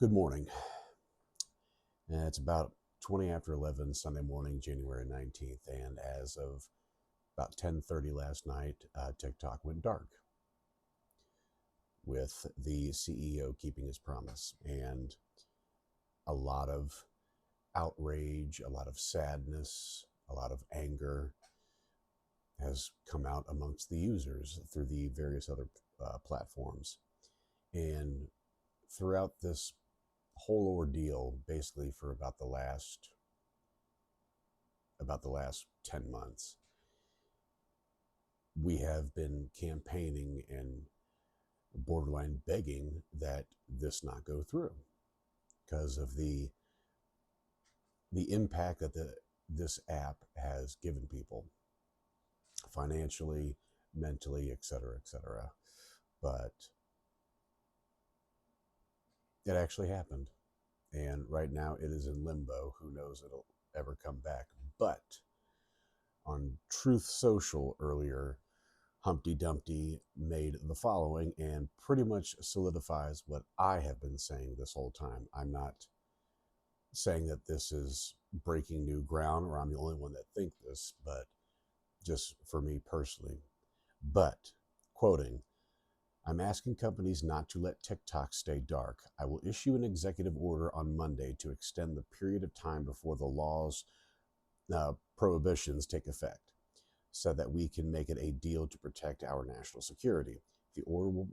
Good morning. It's about 20 after 11 Sunday morning, January 19th, and as of about 10:30 last night, TikTok went dark with the CEO keeping his promise, and a lot of outrage, a lot of sadness, a lot of anger has come out amongst the users through the various other platforms. And throughout this whole ordeal, basically for about the last 10 months, we have been campaigning and borderline begging that this not go through because of the impact that this app has given people financially, mentally, etc., etc. But it actually happened, and right now it is in limbo. Who knows it'll ever come back? But on Truth Social earlier, Humpty Dumpty made the following and pretty much solidifies what I have been saying this whole time. I'm not saying that this is breaking new ground or I'm the only one that think this, but just for me personally. But, quoting, I'm asking companies not to let TikTok stay dark. I will issue an executive order on Monday to extend the period of time before the law's prohibitions take effect, so that we can make it a deal to protect our national security. The order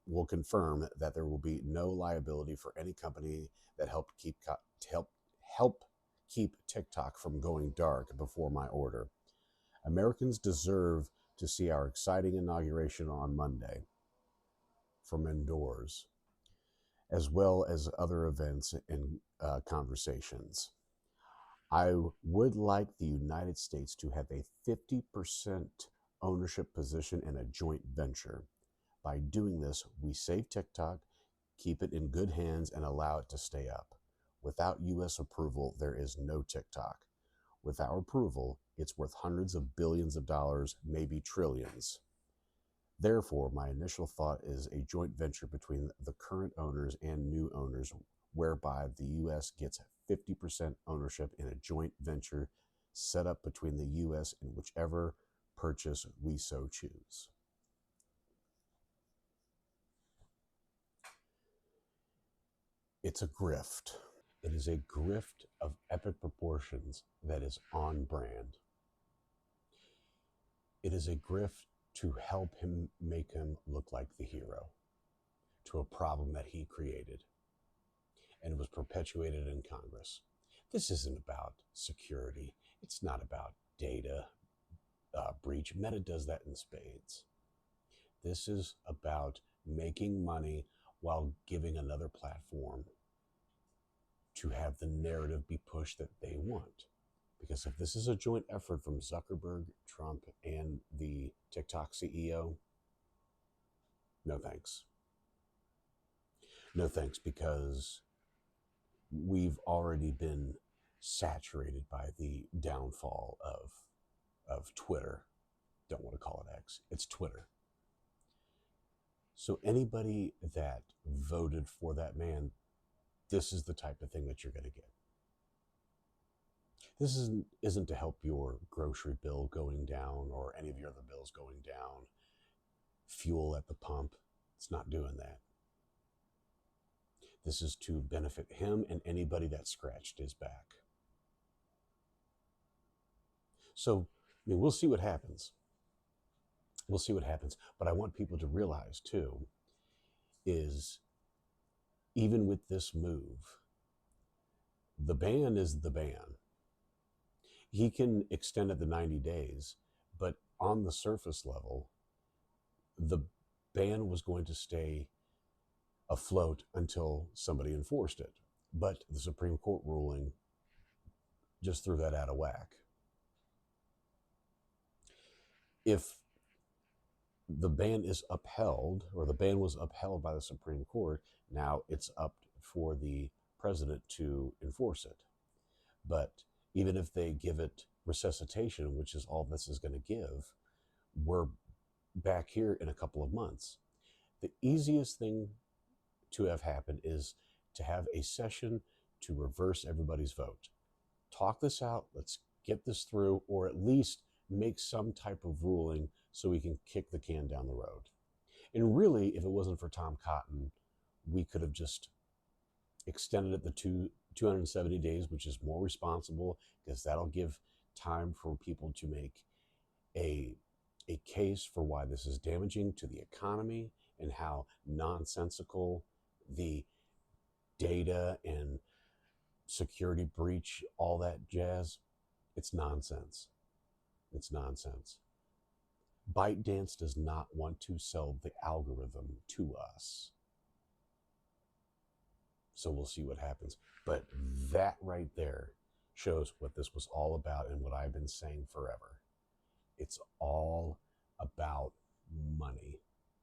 will confirm that there will be no liability for any company that help keep TikTok from going dark before my order. Americans deserve to see our exciting inauguration on Monday from indoors, as well as other events and conversations. I would like the United States to have a 50% ownership position in a joint venture. By doing this, we save TikTok, keep it in good hands, and allow it to stay up. Without US approval, there is no TikTok. With our approval, it's worth hundreds of billions of dollars, maybe trillions. Therefore, my initial thought is a joint venture between the current owners and new owners, whereby the U.S. gets 50% ownership in a joint venture set up between the U.S. and whichever purchase we so choose. It's a grift. It is a grift of epic proportions that is on brand. It is a grift to help him make him look like the hero to a problem that he created and was perpetuated in Congress. This isn't about security. It's not about data breach. Meta does that in spades. This is about making money while giving another platform to have the narrative be pushed that they want. Because if this is a joint effort from Zuckerberg, Trump, and the TikTok CEO, no thanks. No thanks, because we've already been saturated by the downfall of Twitter. Don't want to call it X. It's Twitter. So anybody that voted for that man, this is the type of thing that you're going to get. This isn't to help your grocery bill going down or any of your other bills going down. Fuel at the pump, it's not doing that. This is to benefit him and anybody that scratched his back. So, I mean, we'll see what happens. We'll see what happens. But I want people to realize, too, is even with this move, the ban is the ban. He can extend it the 90 days, but on the surface level, the ban was going to stay afloat until somebody enforced it. But the Supreme Court ruling just threw that out of whack. If the ban is upheld, or the ban was upheld by the Supreme Court, now it's up for the president to enforce it. But even if they give it resuscitation, which is all this is going to give, we're back here in a couple of months. The easiest thing to have happened is to have a session to reverse everybody's vote. Talk this out. Let's get this through, or at least make some type of ruling so we can kick the can down the road. And really, if it wasn't for Tom Cotton, we could have just extended it the 270 days, which is more responsible because that'll give time for people to make a case for why this is damaging to the economy and how nonsensical the data and security breach, all that jazz, it's nonsense. It's nonsense. ByteDance does not want to sell the algorithm to us. So we'll see what happens. But that right there shows what this was all about and what I've been saying forever. It's all about money.